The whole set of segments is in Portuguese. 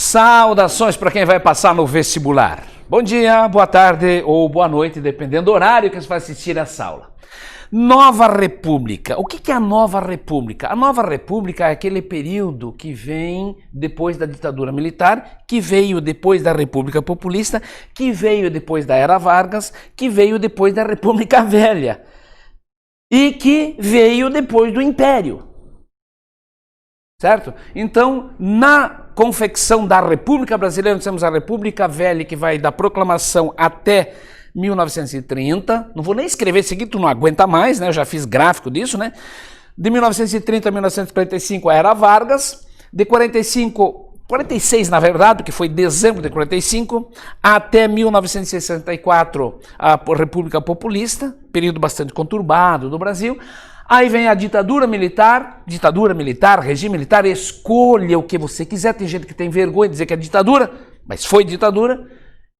Saudações para quem vai passar no vestibular. Bom dia, boa tarde ou boa noite, dependendo do horário que você vai assistir essa aula. Nova República. O que é a Nova República? A Nova República é aquele período que vem depois da ditadura militar, que veio depois da República Populista, que veio depois da Era Vargas, que veio depois da República Velha e que veio depois do Império. Certo? Então, na confecção da República Brasileira, nós temos a República Velha, que vai da proclamação até 1930. Não vou nem escrever isso aqui, tu não aguenta mais, né? Eu já fiz gráfico disso, né? De 1930 a 1945, a Era Vargas. De 46 na verdade, que foi dezembro de 45, até 1964, a República Populista, período bastante conturbado do Brasil. Aí vem a ditadura militar, regime militar, escolha o que você quiser. Tem gente que tem vergonha de dizer que é ditadura, mas foi ditadura.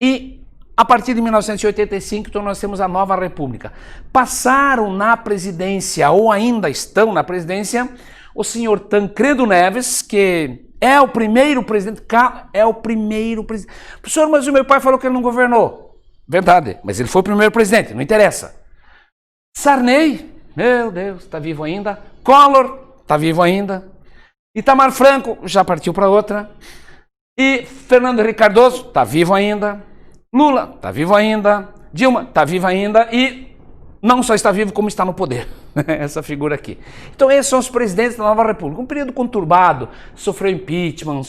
E a partir de 1985, então nós temos a Nova República. Passaram na presidência, ou ainda estão na presidência, o senhor Tancredo Neves, que é o primeiro presidente, Professor, mas o meu pai falou que ele não governou. Verdade, mas ele foi o primeiro presidente, não interessa. Sarney, meu Deus, está vivo ainda. Collor, está vivo ainda. Itamar Franco, já partiu para outra. E Fernando Henrique Cardoso, está vivo ainda. Lula, está vivo ainda. Dilma, está viva ainda. E não só está vivo, como está no poder. Essa figura aqui. Então esses são os presidentes da Nova República. Um período conturbado. Sofreu impeachment,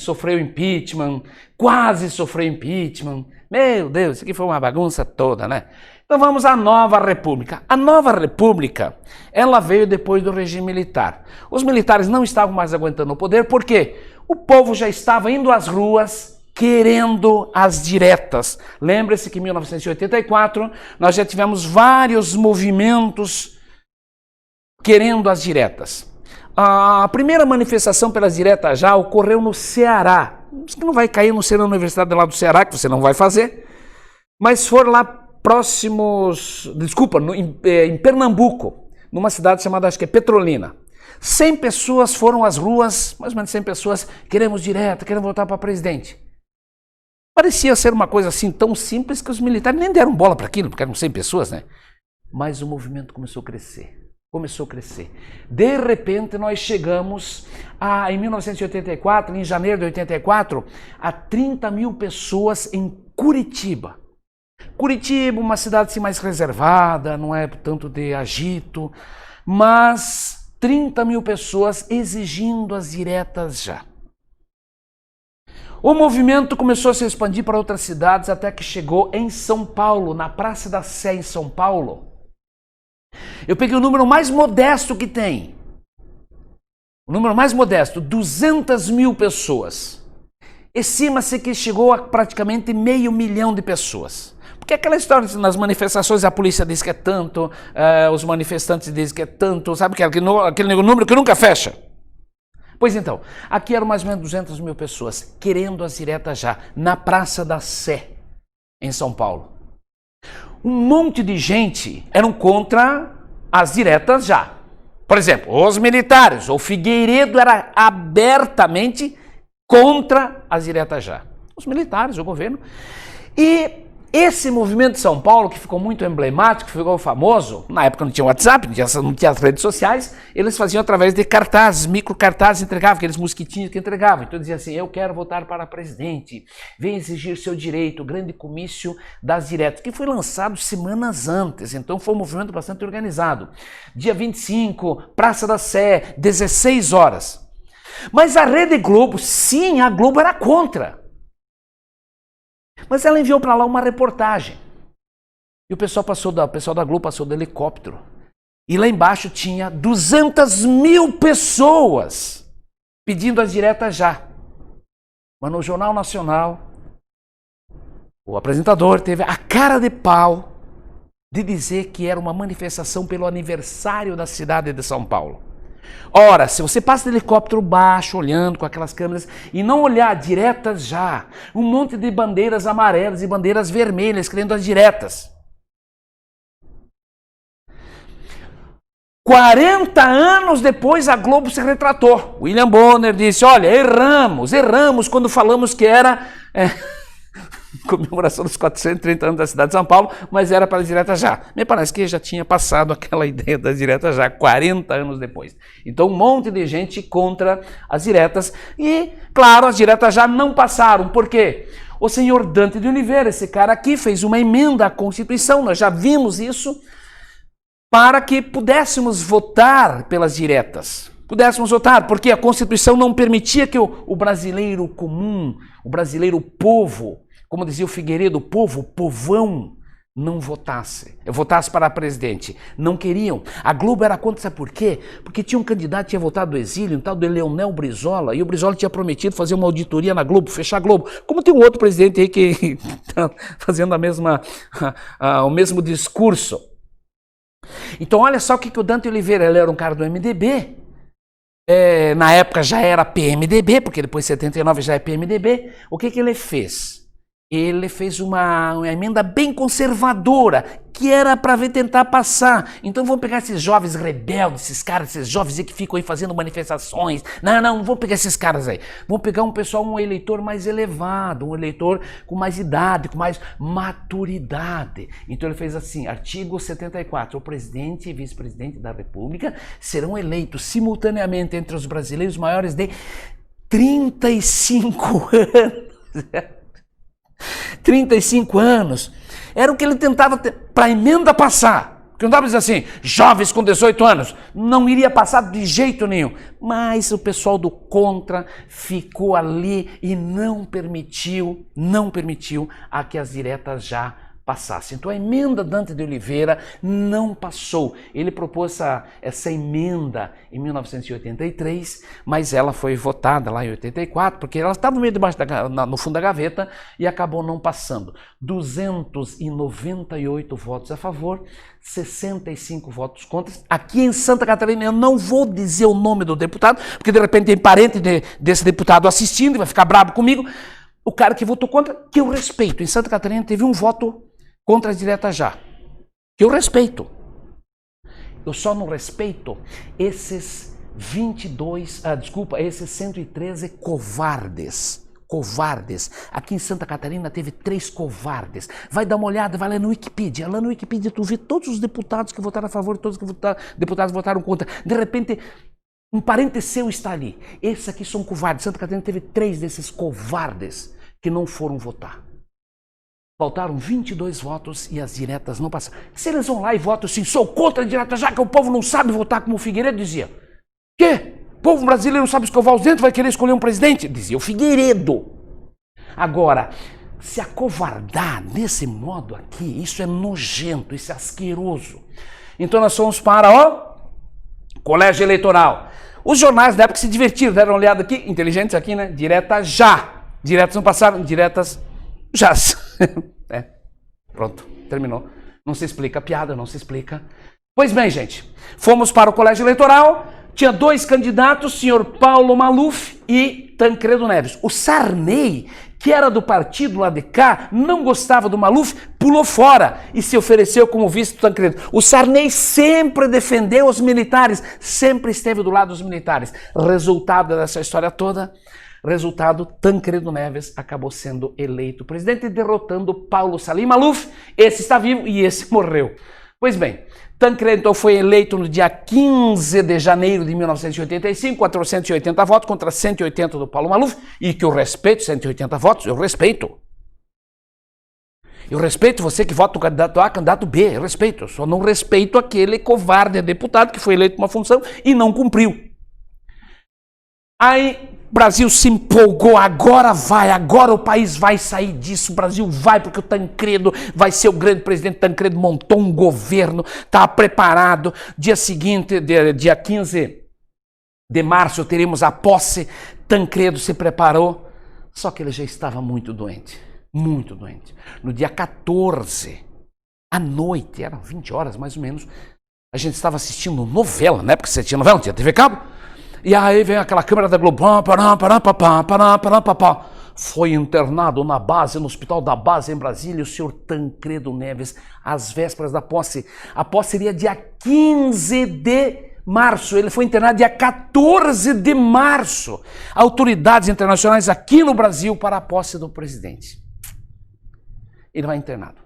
quase sofreu impeachment. Meu Deus, isso aqui foi uma bagunça toda, né? Então vamos à Nova República. A Nova República, ela veio depois do regime militar. Os militares não estavam mais aguentando o poder, por quê? O povo já estava indo às ruas querendo as diretas. Lembre-se que em 1984 nós já tivemos vários movimentos querendo as diretas. A primeira manifestação pelas diretas já ocorreu no Ceará. Você não vai cair no ser na Universidade lá do Ceará, que você não vai fazer, mas foram lá em Pernambuco, numa cidade chamada, acho que é Petrolina. 100 pessoas foram às ruas, mais ou menos 100 pessoas, queremos direta, queremos voltar para presidente. Parecia ser uma coisa assim tão simples que os militares nem deram bola para aquilo, porque eram 100 pessoas, né? Mas o movimento começou a crescer. De repente nós chegamos em 1984, em janeiro de 84, a 30 mil pessoas em Curitiba. Curitiba, uma cidade assim mais reservada, não é tanto de agito, mas 30 mil pessoas exigindo as diretas já. O movimento começou a se expandir para outras cidades até que chegou em São Paulo, na Praça da Sé, em São Paulo. Eu peguei o número mais modesto que tem. O número mais modesto, 200 mil pessoas. Estima-se que chegou a praticamente 500 mil de pessoas. Porque aquela história nas manifestações, a polícia diz que é tanto, os manifestantes dizem que é tanto, sabe aquele número que nunca fecha? Pois então, aqui eram mais ou menos 200 mil pessoas querendo as diretas já, na Praça da Sé, em São Paulo. Um monte de gente eram contra as diretas já. Por exemplo, os militares, o Figueiredo era abertamente contra as diretas já. Os militares, o governo. E esse movimento de São Paulo, que ficou muito emblemático, ficou famoso, na época não tinha WhatsApp, não tinha as redes sociais, eles faziam através de cartazes, microcartazes, entregavam, aqueles mosquitinhos que entregavam. Então dizia assim, eu quero votar para presidente, vem exigir seu direito, o grande comício das diretas, que foi lançado semanas antes, então foi um movimento bastante organizado. Dia 25, Praça da Sé, 16 horas. Mas a Rede Globo, sim, a Globo era contra. Mas ela enviou para lá uma reportagem. E o pessoal da Globo passou do helicóptero. E lá embaixo tinha 200 mil pessoas pedindo as diretas já. Mas no Jornal Nacional, o apresentador teve a cara de pau de dizer que era uma manifestação pelo aniversário da cidade de São Paulo. Ora, se você passa de helicóptero baixo, olhando com aquelas câmeras, e não olhar diretas já, um monte de bandeiras amarelas e bandeiras vermelhas querendo as diretas. 40 anos depois a Globo se retratou. William Bonner disse, olha, erramos quando falamos que era comemoração dos 430 anos da cidade de São Paulo, mas era para a direta já. Me parece que já tinha passado aquela ideia da direta já 40 anos depois. Então um monte de gente contra as diretas e, claro, as diretas já não passaram. Por quê? O senhor Dante de Oliveira, esse cara aqui, fez uma emenda à Constituição, nós já vimos isso, para que pudéssemos votar pelas diretas. Pudéssemos votar, porque a Constituição não permitia que o brasileiro comum, o brasileiro povo, como dizia o Figueiredo, o povo, o povão, não votasse para presidente. Não queriam. A Globo era contra, sabe por quê? Porque tinha um candidato que tinha voltado do exílio, um tal de Leonel Brizola, e o Brizola tinha prometido fazer uma auditoria na Globo, fechar a Globo. Como tem um outro presidente aí que está fazendo o mesmo discurso. Então olha só o que o Dante Oliveira, ele era um cara do MDB, na época já era PMDB, porque depois de 79 já é PMDB. O que ele fez? Ele fez uma emenda bem conservadora, que era para tentar passar. Então vamos pegar esses jovens rebeldes, esses caras, esses jovens aí que ficam aí fazendo manifestações. Não vamos pegar esses caras aí. Vamos pegar um pessoal, um eleitor mais elevado, um eleitor com mais idade, com mais maturidade. Então ele fez assim, artigo 74, o presidente e vice-presidente da República serão eleitos simultaneamente entre os brasileiros maiores de 35 anos. 35 anos, era o que ele tentava para a emenda passar, porque não dava para dizer assim, jovens com 18 anos, não iria passar de jeito nenhum, mas o pessoal do contra ficou ali e não permitiu a que as diretas já passassem. Então a emenda Dante de Oliveira não passou. Ele propôs essa emenda em 1983, mas ela foi votada lá em 84, porque ela estava no meio debaixo no fundo da gaveta e acabou não passando. 298 votos a favor, 65 votos contra. Aqui em Santa Catarina, eu não vou dizer o nome do deputado, porque de repente tem parente desse deputado assistindo e vai ficar bravo comigo. O cara que votou contra, que eu respeito. Em Santa Catarina teve um voto contra a direta já, que eu respeito. Eu só não respeito esses 113 covardes. Aqui em Santa Catarina teve 3 covardes. Vai dar uma olhada, vai lá no Wikipedia. Lá no Wikipedia tu vê todos os deputados que votaram a favor, todos os deputados votaram contra. De repente, um parente seu está ali. Esses aqui são covardes. Santa Catarina teve 3 desses covardes que não foram votar. Faltaram 22 votos e as diretas não passaram. Se eles vão lá e votam assim, sou contra a direta, já que o povo não sabe votar, como o Figueiredo dizia. Quê? O povo brasileiro não sabe escovar os dentes, vai querer escolher um presidente? Dizia o Figueiredo. Agora, se acovardar desse modo aqui, isso é nojento, isso é asqueroso. Então nós fomos para o colégio eleitoral. Os jornais da época se divertiram, deram uma olhada aqui, inteligentes aqui, né? Direta já. Diretas não passaram, diretas já. Pronto, terminou. Não se explica a piada, não se explica. Pois bem, gente, fomos para o colégio eleitoral, tinha 2 candidatos, senhor Paulo Maluf e Tancredo Neves. O Sarney, que era do partido lá de cá, não gostava do Maluf, pulou fora e se ofereceu como vice do Tancredo. O Sarney sempre defendeu os militares, sempre esteve do lado dos militares. Resultado dessa história toda, Tancredo Neves acabou sendo eleito presidente, derrotando Paulo Salim Maluf. Esse está vivo e esse morreu. Pois bem, Tancredo então foi eleito no dia 15 de janeiro de 1985, 480 votos contra 180 do Paulo Maluf, e que eu respeito, 180 votos, eu respeito. Eu respeito você que vota no candidato A, candidato B, eu respeito. Eu só não respeito aquele covarde deputado que foi eleito para uma função e não cumpriu. Aí o Brasil se empolgou, agora o país vai sair disso, o Brasil vai, porque o Tancredo vai ser o grande presidente. Tancredo montou um governo, estava preparado, dia seguinte, dia 15 de março, teremos a posse. Tancredo se preparou, só que ele já estava muito doente. No dia 14, à noite, eram 20 horas mais ou menos, a gente estava assistindo novela, né? Porque você tinha novela, não tinha TV Cabo. E aí vem aquela câmera da Globo, foi internado na base, no hospital da base em Brasília, o senhor Tancredo Neves, às vésperas da posse. A posse seria dia 15 de março, ele foi internado dia 14 de março. Autoridades internacionais aqui no Brasil para a posse do presidente. Ele vai internado.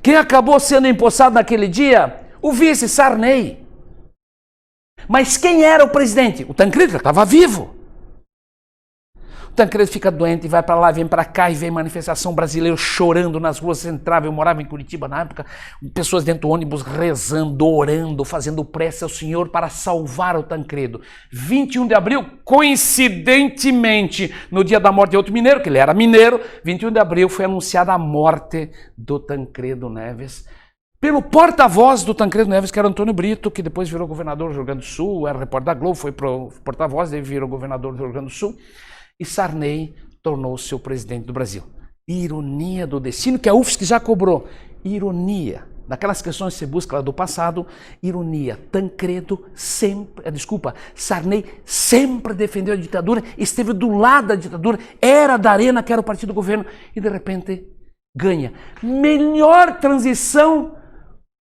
Quem acabou sendo empossado naquele dia? O vice Sarney. Mas quem era o presidente? O Tancredo, que estava vivo. O Tancredo fica doente, vai para lá, vem para cá e vem manifestação brasileira chorando nas ruas. Entrava, eu morava em Curitiba na época, pessoas dentro do ônibus rezando, orando, fazendo prece ao Senhor para salvar o Tancredo. 21 de abril, coincidentemente, no dia da morte de outro mineiro, que ele era mineiro, 21 de abril foi anunciada a morte do Tancredo Neves pelo porta-voz do Tancredo Neves, que era Antônio Brito, que depois virou governador do Rio Grande do Sul, era repórter da Globo, foi porta-voz, ele virou governador do Rio Grande do Sul. E Sarney tornou-se o presidente do Brasil. Ironia do destino, que a UFSC já cobrou. Ironia. Daquelas questões que você busca lá do passado, ironia. Sarney sempre defendeu a ditadura, esteve do lado da ditadura, era da Arena, que era o partido do governo, e de repente ganha. Melhor transição,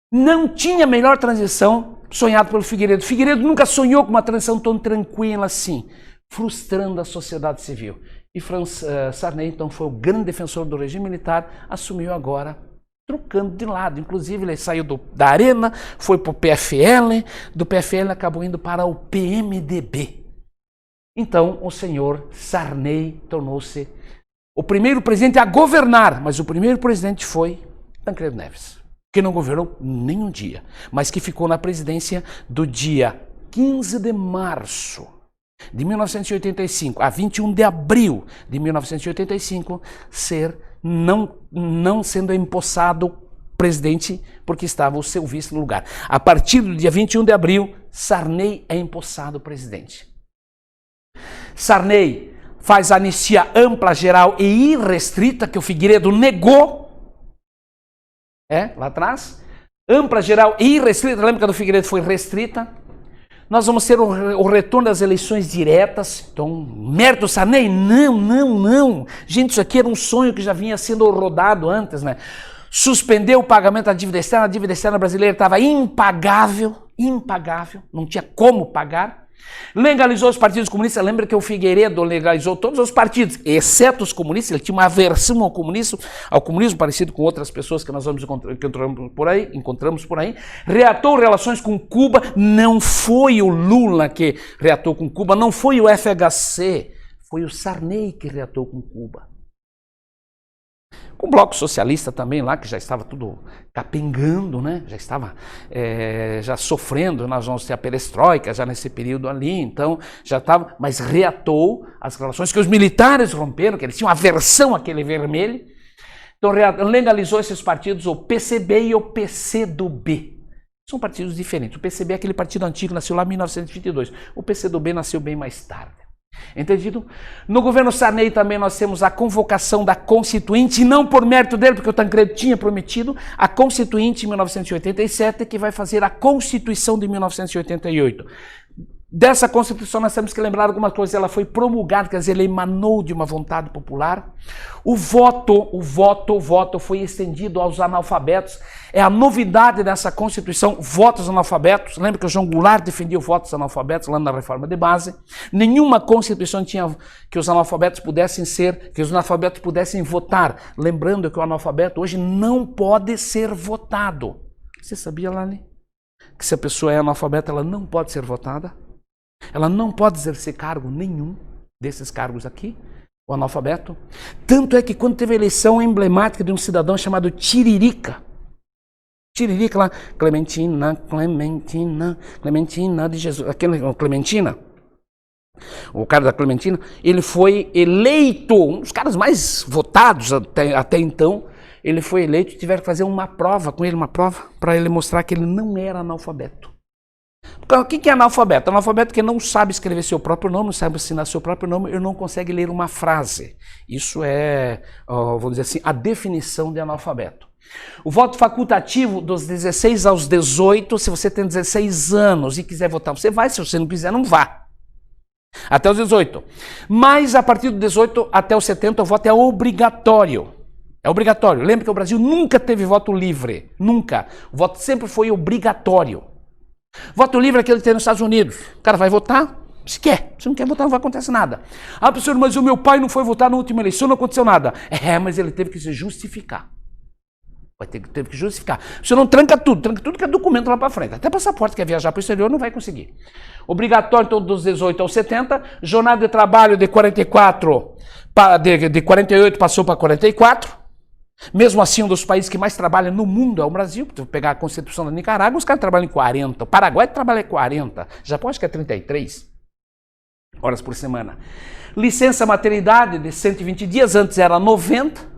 não tinha melhor transição sonhado pelo Figueiredo. Figueiredo nunca sonhou com uma transição tão tranquila assim, frustrando a sociedade civil. E Sarney, então, foi o grande defensor do regime militar, assumiu agora, trocando de lado. Inclusive, ele saiu da Arena, foi para o PFL, do PFL acabou indo para o PMDB. Então, o senhor Sarney tornou-se o primeiro presidente a governar, mas o primeiro presidente foi Tancredo Neves, que não governou nem um dia, mas que ficou na presidência do dia 15 de março de 1985 a 21 de abril de 1985, não sendo empossado presidente, porque estava o seu vice no lugar. A partir do dia 21 de abril, Sarney é empossado presidente. Sarney faz anistia ampla, geral e irrestrita, que o Figueiredo negou, lá atrás. Ampla, geral e irrestrita, lembra que a do Figueiredo foi restrita? Nós vamos ter o retorno das eleições diretas. Então, mérito do Sarney? Não. Gente, isso aqui era um sonho que já vinha sendo rodado antes, né? Suspendeu o pagamento da dívida externa. A dívida externa brasileira estava impagável, não tinha como pagar. Legalizou os partidos comunistas. Lembra que o Figueiredo legalizou todos os partidos, exceto os comunistas. Ele tinha uma aversão ao comunismo parecido com outras pessoas que nós encontramos por aí. Reatou relações com Cuba. Não foi o Lula que reatou com Cuba, não foi o FHC, foi o Sarney que reatou com Cuba. Com o Bloco Socialista também lá, que já estava tudo capengando, né? Já estava já sofrendo, nós vamos ter a perestroika já nesse período ali, então já estava, mas reatou as relações que os militares romperam, que eles tinham aversão àquele vermelho. Então legalizou esses partidos, o PCB e o PCdoB. São partidos diferentes. O PCB é aquele partido antigo, nasceu lá em 1922. O PCdoB nasceu bem mais tarde. Entendido? No governo Sarney também nós temos a convocação da Constituinte, e não por mérito dele, porque o Tancredo tinha prometido, a Constituinte em 1987, que vai fazer a Constituição de 1988. Dessa Constituição nós temos que lembrar algumas coisas. Ela foi promulgada, quer dizer, ela emanou de uma vontade popular. O voto foi estendido aos analfabetos. É a novidade dessa Constituição, votos analfabetos. Lembra que o João Goulart defendia os votos analfabetos lá na reforma de base. Nenhuma Constituição tinha que os analfabetos pudessem votar. Lembrando que o analfabeto hoje não pode ser votado. Você sabia, Lali? Que se a pessoa é analfabeta, ela não pode ser votada? Ela não pode exercer cargo nenhum desses cargos aqui, o analfabeto. Tanto é que quando teve a eleição emblemática de um cidadão chamado Tiririca lá, Clementina de Jesus, aquele Clementina, o cara da Clementina, ele foi eleito, um dos caras mais votados até então. Ele foi eleito e tiveram que fazer uma prova para ele mostrar que ele não era analfabeto. O que é analfabeto? Analfabeto que não sabe escrever seu próprio nome, não sabe assinar seu próprio nome e não consegue ler uma frase. Isso é, vamos dizer assim, a definição de analfabeto. O voto facultativo dos 16 aos 18, se você tem 16 anos e quiser votar, você vai, se você não quiser, não vá. Até os 18. Mas a partir do 18 até os 70, o voto é obrigatório. É obrigatório. Lembra que o Brasil nunca teve voto livre. Nunca. O voto sempre foi obrigatório. Voto livre é aquele que tem nos Estados Unidos. O cara vai votar se quer. Se não quer votar, não vai acontecer nada. Ah, professor, mas o meu pai não foi votar na última eleição, não aconteceu nada. Mas ele teve que se justificar. Teve que justificar. Você não tranca tudo que é documento lá para frente. Até passaporte, quer viajar para o exterior, não vai conseguir. Obrigatório então, dos 18 aos 70, jornada de trabalho de 44, de 48 passou para 44. Mesmo assim, um dos países que mais trabalha no mundo é o Brasil. Se pegar a Constituição da Nicarágua, os caras trabalham em 40. O Paraguai trabalha em 40. Japão acho que é 33 horas por semana. Licença maternidade de 120 dias, antes era 90.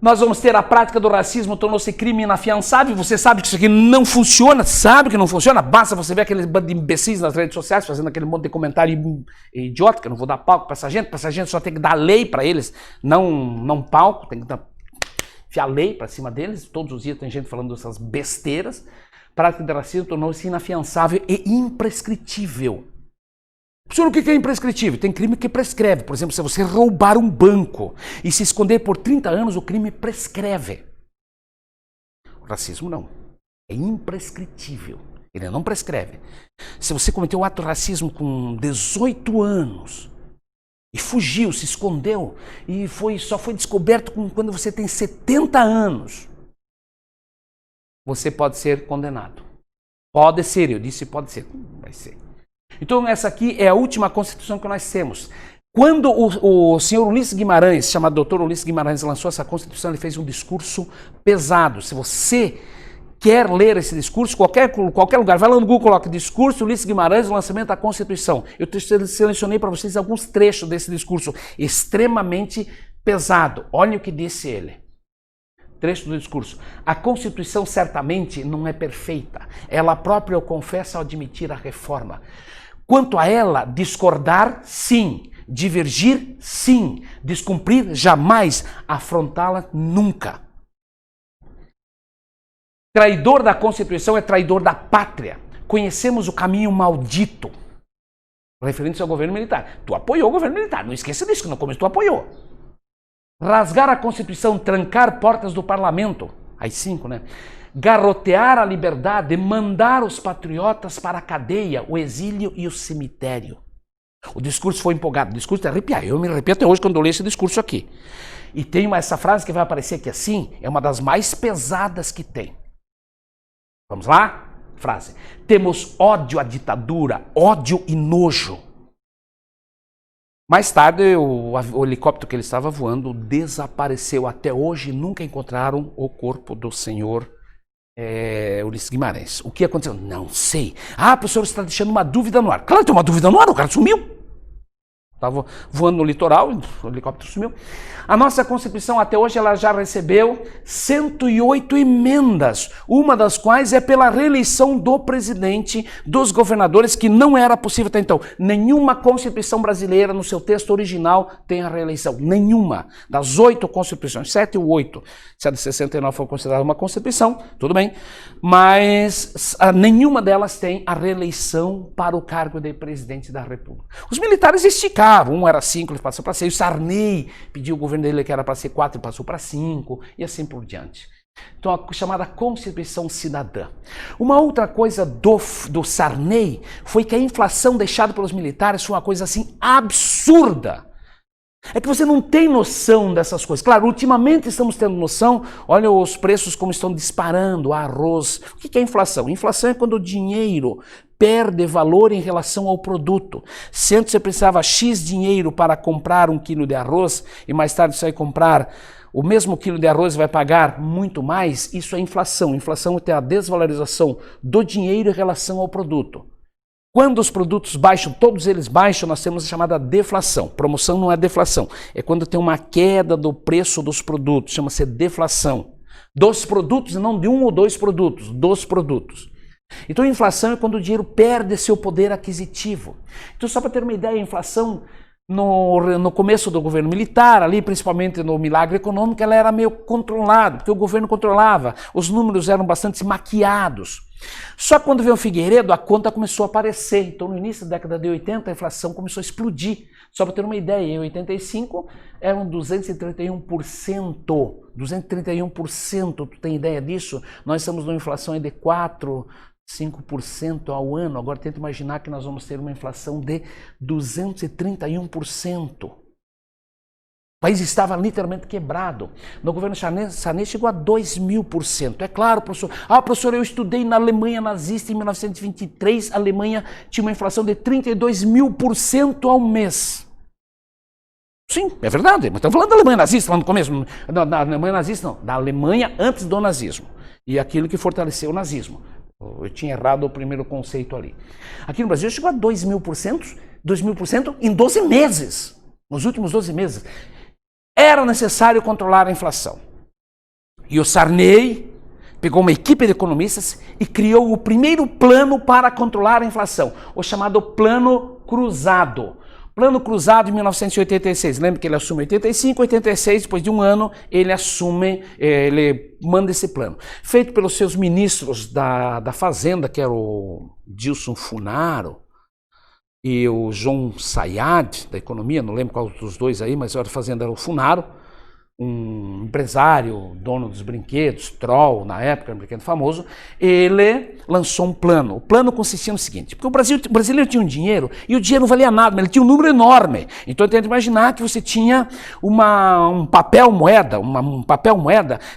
Nós vamos ter a prática do racismo, tornou-se crime inafiançável. Você sabe que isso aqui não funciona, sabe que não funciona. Basta você ver aqueles bando de imbecis nas redes sociais fazendo aquele monte de comentário idiota, que eu não vou dar palco para essa gente só tem que dar lei para eles, não palco, tem que enfiar lei para cima deles. Todos os dias tem gente falando dessas besteiras. Prática do racismo tornou-se inafiançável e imprescritível. Professor, o que é imprescritível? Tem crime que prescreve. Por exemplo, se você roubar um banco e se esconder por 30 anos, o crime prescreve. O racismo não. É imprescritível. Ele não prescreve. Se você cometeu um ato de racismo com 18 anos e fugiu, se escondeu e só foi descoberto quando você tem 70 anos, você pode ser condenado. Pode ser, eu disse pode ser. Vai ser. Então essa aqui é a última Constituição que nós temos. Quando o senhor Ulisses Guimarães, chamado Dr. Ulisses Guimarães, lançou essa Constituição, ele fez um discurso pesado. Se você quer ler esse discurso, qualquer lugar, vai lá no Google, coloca discurso Ulisses Guimarães, lançamento da Constituição. Eu selecionei para vocês alguns trechos desse discurso extremamente pesado. Olhem o que disse ele. Trecho do discurso. A Constituição certamente não é perfeita. Ela própria o confessa ao admitir a reforma. Quanto a ela, discordar, sim. Divergir, sim. Descumprir, jamais. Afrontá-la, nunca. Traidor da Constituição é traidor da pátria. Conhecemos o caminho maldito. Referente ao governo militar. Tu apoiou o governo militar. Não esqueça disso, que no começo tu apoiou. Rasgar a Constituição, trancar portas do parlamento. Aí 5, né? Garrotear a liberdade, mandar os patriotas para a cadeia, o exílio e o cemitério. O discurso foi empolgado, o discurso de arrepiar. Eu me arrepio até hoje quando eu leio esse discurso aqui. E tem essa frase que vai aparecer aqui assim, é uma das mais pesadas que tem. Vamos lá? Frase. Temos ódio à ditadura, ódio e nojo. Mais tarde, o helicóptero que ele estava voando desapareceu. Até hoje, nunca encontraram o corpo do senhor Ulisses Guimarães. O que aconteceu? Não sei. Ah, professor, você está deixando uma dúvida no ar. Claro, tem uma dúvida no ar, o cara sumiu. Estava voando no litoral, o helicóptero sumiu. A nossa Constituição, até hoje, ela já recebeu 108 emendas, uma das quais é pela reeleição do presidente, dos governadores, que não era possível até então. Nenhuma Constituição brasileira, no seu texto original, tem a reeleição. Nenhuma. Das 8 Constituições, 7 ou 8. Se a de 69 for considerada uma Constituição, tudo bem. Mas nenhuma delas tem a reeleição para o cargo de presidente da República. Os militares esticaram. Um era 5, ele passou para 6. O Sarney pediu o governo dele que era para ser 4 e passou para 5, e assim por diante. Então, a chamada Constituição Cidadã. Uma outra coisa do Sarney foi que a inflação deixada pelos militares foi uma coisa assim absurda. É que você não tem noção dessas coisas. Claro, ultimamente estamos tendo noção, olha os preços como estão disparando, arroz. O que é inflação? Inflação é quando o dinheiro perde valor em relação ao produto. Se antes você precisava X dinheiro para comprar 1 quilo de arroz e mais tarde você vai comprar o mesmo quilo de arroz e vai pagar muito mais, isso é inflação. Inflação é a desvalorização do dinheiro em relação ao produto. Quando os produtos baixam, todos eles baixam, nós temos a chamada deflação. Promoção não é deflação, é quando tem uma queda do preço dos produtos, chama-se deflação. Dos produtos e não de 1 ou 2 produtos, dos produtos. Então a inflação é quando o dinheiro perde seu poder aquisitivo. Então só para ter uma ideia, a inflação no começo do governo militar, ali principalmente no milagre econômico, ela era meio controlada, porque o governo controlava, os números eram bastante maquiados. Só que quando veio o Figueiredo, a conta começou a aparecer. Então no início da década de 80, a inflação começou a explodir. Só para ter uma ideia, em 85 eram 231%. 231%, tu tem ideia disso? Nós estamos numa inflação de 4%, 5% ao ano. Agora tenta imaginar que nós vamos ter uma inflação de 231%. O país estava literalmente quebrado. No governo Sarney chegou a 2.000%. É claro, professor. Professor, eu estudei na Alemanha nazista em 1923. A Alemanha tinha uma inflação de 32.000% ao mês. Sim, é verdade. Mas estamos falando da Alemanha nazista lá no começo. Não, da Alemanha nazista não. Da Alemanha antes do nazismo. E aquilo que fortaleceu o nazismo. Eu tinha errado o primeiro conceito ali. Aqui no Brasil chegou a 2.000% em 12 meses. Nos últimos 12 meses. Era necessário controlar a inflação. E o Sarney pegou uma equipe de economistas e criou o primeiro plano para controlar a inflação, o chamado Plano Cruzado. Plano Cruzado em 1986. Lembra que ele assume em 85, 86, depois de um ano, ele manda esse plano. Feito pelos seus ministros da Fazenda, que era o Dilson Funaro, e o João Sayad, da Economia, não lembro qual dos dois aí, mas a Fazenda era o Funaro, um empresário, dono dos brinquedos, Troll, na época, um brinquedo famoso. Ele lançou um plano. O plano consistia no seguinte, porque o brasileiro tinha um dinheiro, e o dinheiro não valia nada, mas ele tinha um número enorme. Então, eu tento imaginar que você tinha um papel moeda,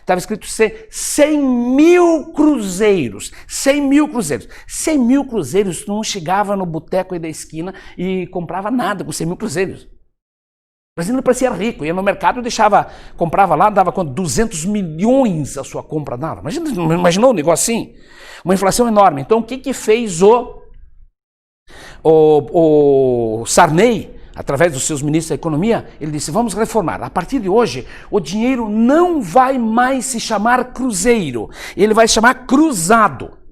estava escrito 100 mil cruzeiros. 100 mil cruzeiros. 100 mil cruzeiros, não chegava no boteco aí da esquina e comprava nada com 100 mil cruzeiros. O brasileiro parecia rico, ia no mercado, comprava lá, dava quanto? 200 milhões a sua compra dava. Imaginou um negócio assim? Uma inflação enorme. Então, o que fez o Sarney, através dos seus ministros da Economia? Ele disse, vamos reformar. A partir de hoje, o dinheiro não vai mais se chamar cruzeiro, ele vai se chamar cruzado.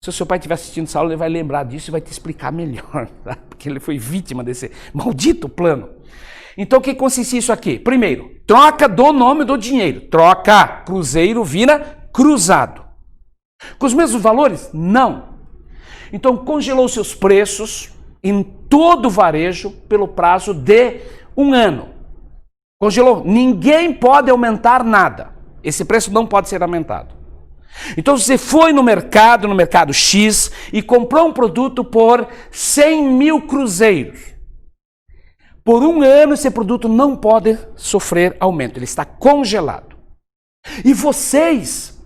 Se o seu pai estiver assistindo essa aula, ele vai lembrar disso e vai te explicar melhor, tá? Porque ele foi vítima desse maldito plano. Então, o que consiste isso aqui? Primeiro, troca do nome do dinheiro. Troca, cruzeiro vira cruzado. Com os mesmos valores? Não. Então, congelou seus preços em todo o varejo pelo prazo de 1 ano. Congelou. Ninguém pode aumentar nada. Esse preço não pode ser aumentado. Então você foi no mercado X, e comprou um produto por 100 mil cruzeiros. Por 1 ano esse produto não pode sofrer aumento, ele está congelado. E vocês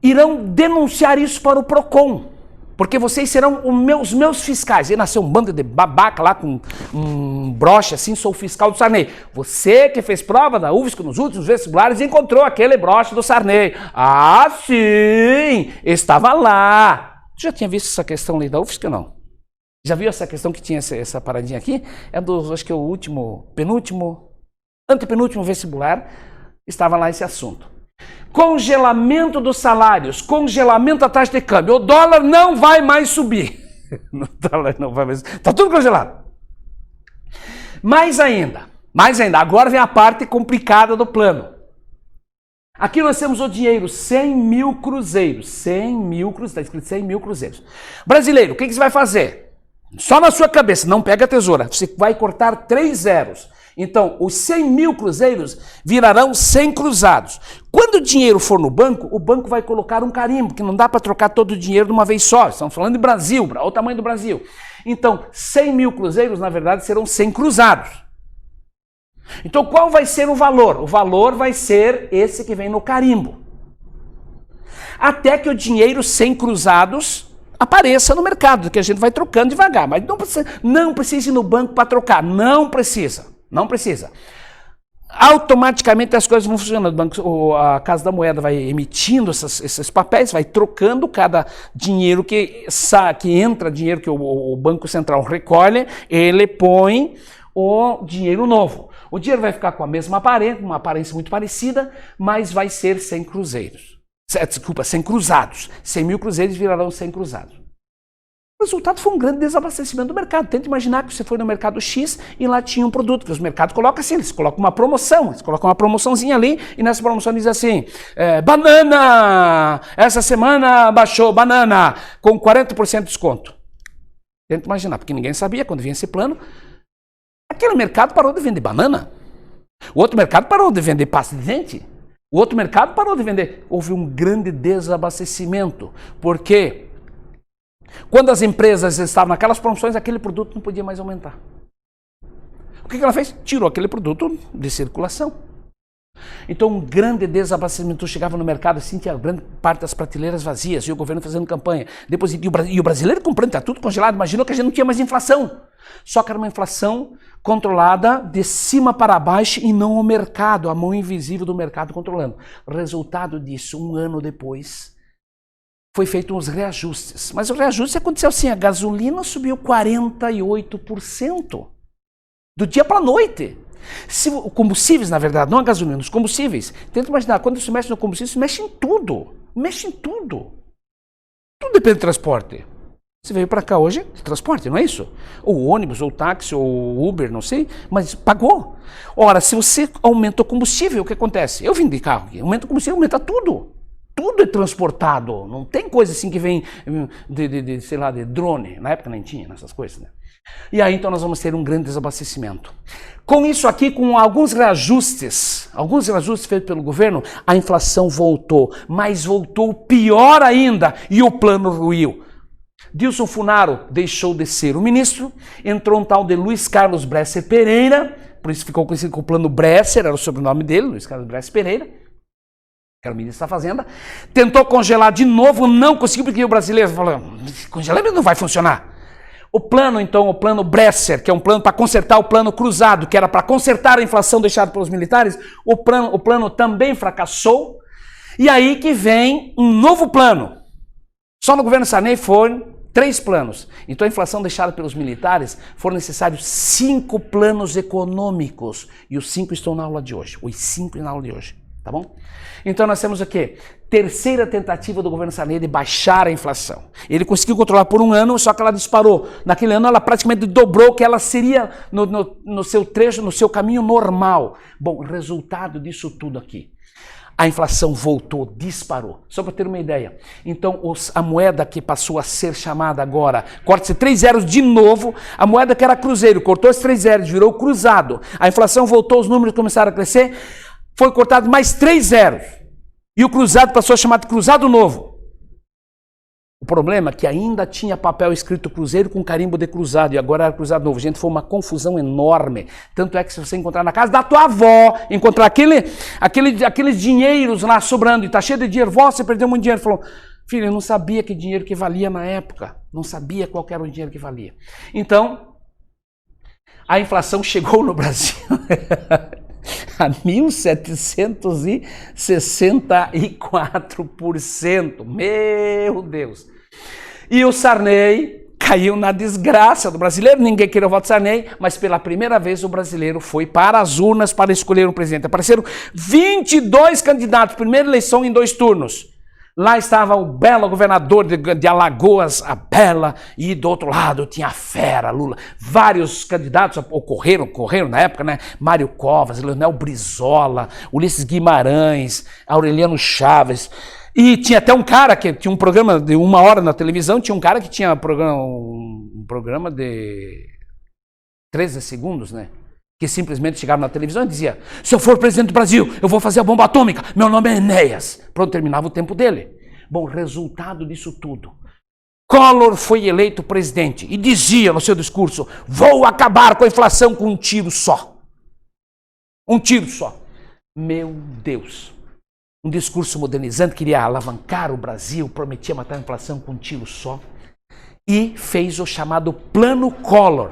irão denunciar isso para o Procon, porque vocês serão os meus fiscais. E nasceu um bando de babaca lá com um broche assim, sou o fiscal do Sarney. Você que fez prova da UFSC nos últimos vestibulares encontrou aquele broche do Sarney. Ah, sim, estava lá. Você já tinha visto essa questão ali da UFSC ou não? Já viu essa questão que tinha essa paradinha aqui? É acho que o antepenúltimo vestibular, estava lá esse assunto. Congelamento dos salários, congelamento da taxa de câmbio. O dólar não vai mais subir. O dólar não vai mais subir. Está tudo congelado. Mais ainda, agora vem a parte complicada do plano. Aqui nós temos o dinheiro, 100 mil cruzeiros. 100 mil cruzeiros, está escrito 100 mil cruzeiros. Brasileiro, o que você vai fazer? Só na sua cabeça, não pega a tesoura. Você vai cortar 3 zeros. Então, os 100 mil cruzeiros virarão 100 cruzados. Quando o dinheiro for no banco, o banco vai colocar um carimbo, que não dá para trocar todo o dinheiro de uma vez só. Estamos falando de Brasil, olha o tamanho do Brasil. Então, 100 mil cruzeiros, na verdade, serão 100 cruzados. Então, qual vai ser o valor? O valor vai ser esse que vem no carimbo. Até que o dinheiro 100 cruzados apareça no mercado, que a gente vai trocando devagar. Mas não precisa ir no banco para trocar, não precisa. Não precisa. Automaticamente as coisas vão funcionando. A Casa da Moeda vai emitindo esses papéis, vai trocando cada dinheiro que entra, dinheiro que o Banco Central recolhe, ele põe o dinheiro novo. O dinheiro vai ficar com a mesma aparência, uma aparência muito parecida, mas vai ser 100 cruzeiros. Desculpa, 100 cruzados. 100 mil cruzeiros virarão 100 cruzados. O resultado foi um grande desabastecimento do mercado. Tenta imaginar que você foi no mercado X e lá tinha um produto, que os mercados colocam assim, eles colocam uma promoção, eles colocam uma promoçãozinha ali, e nessa promoção diz assim, banana, essa semana baixou banana, com 40% de desconto. Tenta imaginar, porque ninguém sabia quando vinha esse plano, aquele mercado parou de vender banana, o outro mercado parou de vender pasta de dente, O outro mercado parou de vender. Houve um grande desabastecimento. Por quê? Quando as empresas estavam naquelas promoções, aquele produto não podia mais aumentar. O que ela fez? Tirou aquele produto de circulação. Então um grande desabastecimento. Chegava no mercado assim, tinha grande parte das prateleiras vazias e o governo fazendo campanha. Depois, e o brasileiro comprando, tá tudo congelado. Imaginou que a gente não tinha mais inflação. Só que era uma inflação controlada de cima para baixo e não o mercado, a mão invisível do mercado controlando. Resultado disso, um ano depois, foi feito uns reajustes. Mas o reajuste aconteceu assim, a gasolina subiu 48%. Do dia para a noite. Combustíveis, na verdade, não a gasolina, os combustíveis. Tenta imaginar, quando se mexe no combustível, se mexe em tudo. Mexe em tudo. Tudo depende do transporte. Você veio para cá hoje, transporte, não é isso? Ou ônibus, ou táxi, ou Uber, não sei, mas pagou. Ora, se você aumenta o combustível, o que acontece? Eu vim de carro aqui, aumenta o combustível, aumenta tudo. Tudo é transportado. Não tem coisa assim que vem sei lá, de drone. Na época nem tinha essas coisas, né? E aí então nós vamos ter um grande desabastecimento. Com isso aqui, com alguns reajustes feitos pelo governo, a inflação voltou, mas voltou pior ainda e o plano ruiu. Dilson Funaro deixou de ser o ministro, entrou um tal de Luiz Carlos Bresser Pereira, por isso ficou conhecido como Plano Bresser, era o sobrenome dele, Luiz Carlos Bresser Pereira, que era o ministro da Fazenda, tentou congelar de novo, não conseguiu, porque o brasileiro falou, congelamento não vai funcionar. O plano, então, o plano Bresser, que é um plano para consertar o plano cruzado, que era para consertar a inflação deixada pelos militares, o plano também fracassou. E aí que vem um novo plano. Só no governo Sarney foram 3 planos. Então a inflação deixada pelos militares, foram necessários 5 planos econômicos. E os 5 estão na aula de hoje. Os 5 na aula de hoje. Tá bom? Então nós temos o quê? Terceira tentativa do governo Sarney de baixar a inflação. Ele conseguiu controlar por um ano, só que ela disparou. Naquele ano ela praticamente dobrou o que ela seria no seu trecho, no seu caminho normal. Bom, resultado disso tudo aqui. A inflação voltou, disparou. Só para ter uma ideia. Então a moeda que passou a ser chamada agora, corta-se 3 zeros de novo, a moeda que era cruzeiro, cortou esses 3 zeros, virou cruzado. A inflação voltou, os números começaram a crescer. Foi cortado mais 3 zeros. E o cruzado passou a chamar de cruzado novo. O problema é que ainda tinha papel escrito cruzeiro com carimbo de cruzado. E agora era cruzado novo. Gente, foi uma confusão enorme. Tanto é que se você encontrar na casa da tua avó, encontrar aqueles dinheiros lá sobrando, e tá cheio de dinheiro, vó, você perdeu muito dinheiro. Falou, filho, eu não sabia que dinheiro que valia na época. Não sabia qual era o dinheiro que valia. Então, a inflação chegou no Brasil a 1.764%. Meu Deus! E o Sarney caiu na desgraça do brasileiro. Ninguém queria o voto de Sarney, mas pela primeira vez o brasileiro foi para as urnas para escolher um presidente. Apareceram 22 candidatos, primeira eleição em 2 turnos. Lá estava o belo governador de Alagoas, a Bela, e do outro lado tinha a fera, Lula. Vários candidatos correram na época, né? Mário Covas, Leonel Brizola, Ulisses Guimarães, Aureliano Chaves. E tinha até um cara que tinha um programa de 1 hora na televisão, tinha um cara que tinha um programa de 13 segundos, né? Que simplesmente chegava na televisão e dizia, se eu for presidente do Brasil, eu vou fazer a bomba atômica, meu nome é Enéas. Pronto, terminava o tempo dele. Bom, resultado disso tudo. Collor foi eleito presidente e dizia no seu discurso, vou acabar com a inflação com um tiro só. Um tiro só. Meu Deus. Um discurso modernizante, queria alavancar o Brasil, prometia matar a inflação com um tiro só. E fez o chamado Plano Collor.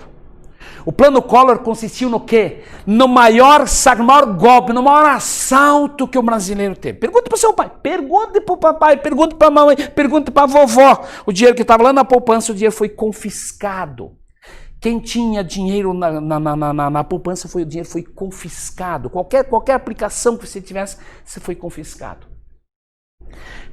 O plano Collor consistiu no quê? No maior golpe, no maior assalto que o brasileiro teve. Pergunte para o seu pai, pergunte para o papai, pergunte para a mamãe, pergunte para a vovó. O dinheiro que estava lá na poupança, o dinheiro foi confiscado. Quem tinha dinheiro na poupança, o dinheiro foi confiscado. Qualquer aplicação que você tivesse, você foi confiscado.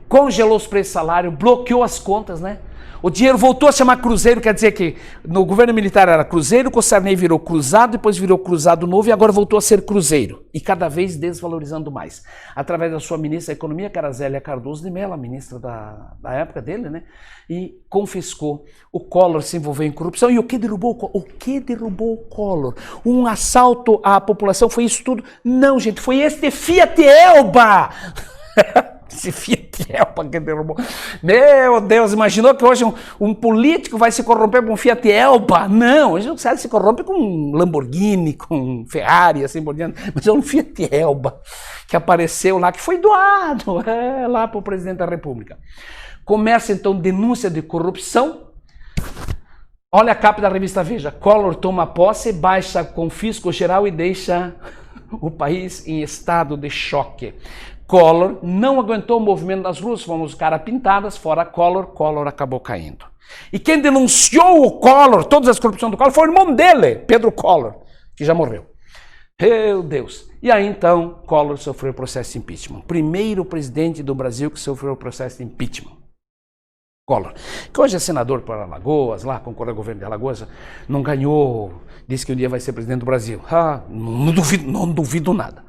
Congelou os preços de salário, bloqueou as contas, né? O dinheiro voltou a chamar Cruzeiro, quer dizer que no governo militar era Cruzeiro, com o Sarney virou Cruzado, depois virou Cruzado Novo e agora voltou a ser Cruzeiro. E cada vez desvalorizando mais. Através da sua ministra da Economia, que era Zélia Cardoso de Mello, a ministra da época dele, né? E confiscou. O Collor se envolveu em corrupção. E o que derrubou o Collor? O que derrubou o Collor? Um assalto à população, foi isso tudo? Não, gente, foi este Fiat Elba! Esse Fiat Elba que derrubou. Meu Deus, imaginou que hoje um político vai se corromper com um Fiat Elba? Não, hoje o cara se corrompe com um Lamborghini, com um Ferrari, assim por diante. Mas é um Fiat Elba que apareceu lá, que foi doado lá para o presidente da República. Começa então denúncia de corrupção. Olha a capa da revista Veja. Collor toma posse, baixa confisco geral e deixa o país em estado de choque. Collor não aguentou o movimento das ruas, fomos cara pintadas, fora Collor acabou caindo. E quem denunciou o Collor, todas as corrupções do Collor, foi o irmão dele, Pedro Collor, que já morreu. Meu Deus! E aí então, Collor sofreu o processo de impeachment. Primeiro presidente do Brasil que sofreu o processo de impeachment. Collor, que hoje é senador para Alagoas, lá concorre ao governo de Alagoas, não ganhou, disse que um dia vai ser presidente do Brasil. Não duvido nada.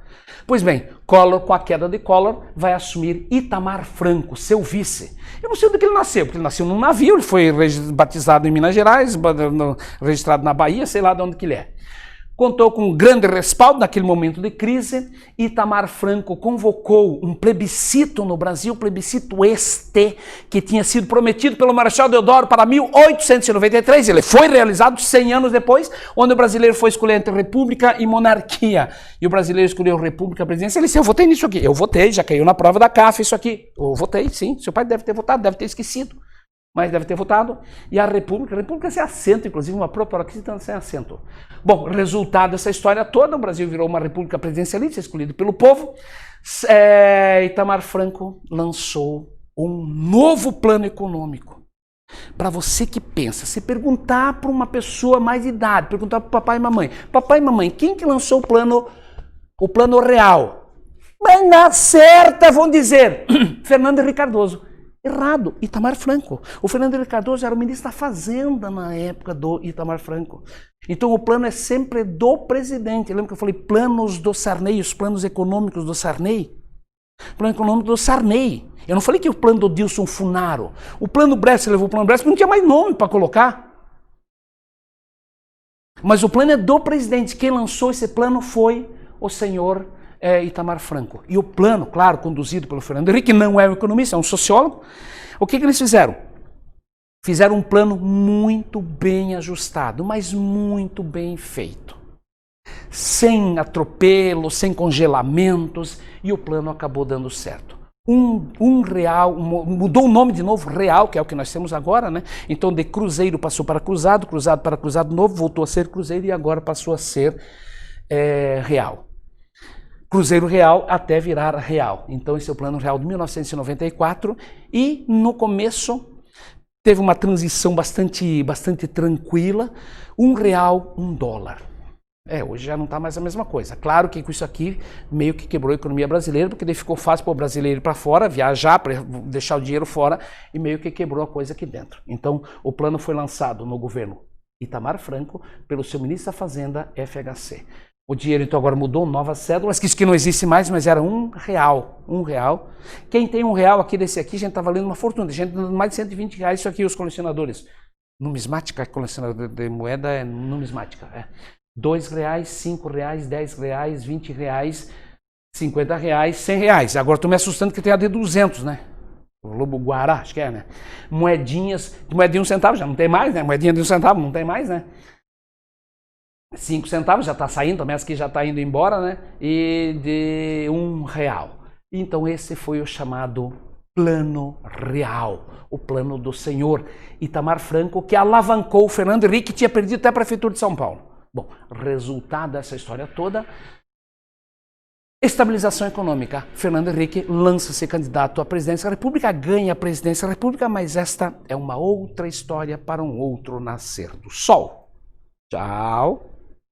Pois bem, Collor, com a queda de Collor, vai assumir Itamar Franco, seu vice. Eu não sei onde que ele nasceu, porque ele nasceu num navio, ele foi batizado em Minas Gerais, registrado na Bahia, sei lá de onde que ele é. Contou com um grande respaldo naquele momento de crise. Itamar Franco convocou um plebiscito no Brasil, plebiscito este, que tinha sido prometido pelo Marechal Deodoro para 1893. Ele foi realizado 100 anos depois, onde o brasileiro foi escolher entre república e monarquia. E o brasileiro escolheu república presidencial. Ele disse, eu votei nisso aqui. Eu votei, já caiu na prova da CAF isso aqui. Eu votei, sim. Seu pai deve ter votado, deve ter esquecido. Mas deve ter votado, e a República sem assento, inclusive uma proposta sem assento. Bom, resultado dessa história toda, o Brasil virou uma república presidencialista, escolhida pelo povo. Itamar Franco lançou um novo plano econômico. Para você que pensa, se perguntar para uma pessoa mais de idade, perguntar para papai e mamãe, quem que lançou o plano real? Mas na certa vão dizer, Fernando Henrique Cardoso. Errado, Itamar Franco. O Fernando Henrique Cardoso era o ministro da Fazenda na época do Itamar Franco. Então o plano é sempre do presidente. Lembra que eu falei planos do Sarney, os planos econômicos do Sarney? Plano econômico do Sarney. Eu não falei que o plano do Dilson Funaro. O plano Bresser levou o plano Bresser porque não tinha mais nome para colocar. Mas o plano é do presidente. Quem lançou esse plano foi o senhor Itamar Franco. E o plano, claro, conduzido pelo Fernando Henrique, que não é um economista, é um sociólogo. O que eles fizeram? Fizeram um plano muito bem ajustado, mas muito bem feito. Sem atropelos, sem congelamentos, e o plano acabou dando certo. Um real, mudou o nome de novo, real, que é o que nós temos agora, né? Então de Cruzeiro passou para Cruzado, Cruzado para Cruzado Novo, voltou a ser Cruzeiro e agora passou a ser real. Cruzeiro Real até virar real. Então esse é o plano real de 1994 e no começo teve uma transição bastante tranquila, R$1, $1. Hoje já não está mais a mesma coisa. Claro que com isso aqui meio que quebrou a economia brasileira, porque daí ficou fácil para o brasileiro ir para fora, viajar, para deixar o dinheiro fora e meio que quebrou a coisa aqui dentro. Então o plano foi lançado no governo Itamar Franco pelo seu ministro da Fazenda, FHC. O dinheiro então agora mudou, novas cédulas, que isso que não existe mais, mas era R$1. Quem tem R$1 aqui desse aqui, a gente está valendo uma fortuna, gente dando mais de R$120 isso aqui, os colecionadores. Numismática, colecionador de moeda é numismática. R$2, R$5, R$10, R$20, R$50, R$100. Agora estou me assustando que tem a de 200, né? O Lobo Guará, acho que é, né? Moedinhas de 1 centavo, já não tem mais, né? Moedinha de 1 centavo, não tem mais, né? 5 centavos, já está saindo, também essa aqui já está indo embora, né? E de R$1. Então esse foi o chamado Plano Real, o plano do senhor Itamar Franco, que alavancou o Fernando Henrique, que tinha perdido até a Prefeitura de São Paulo. Bom, resultado dessa história toda, estabilização econômica. Fernando Henrique lança-se candidato à presidência da República, ganha a presidência da República, mas esta é uma outra história para um outro nascer do sol. Tchau!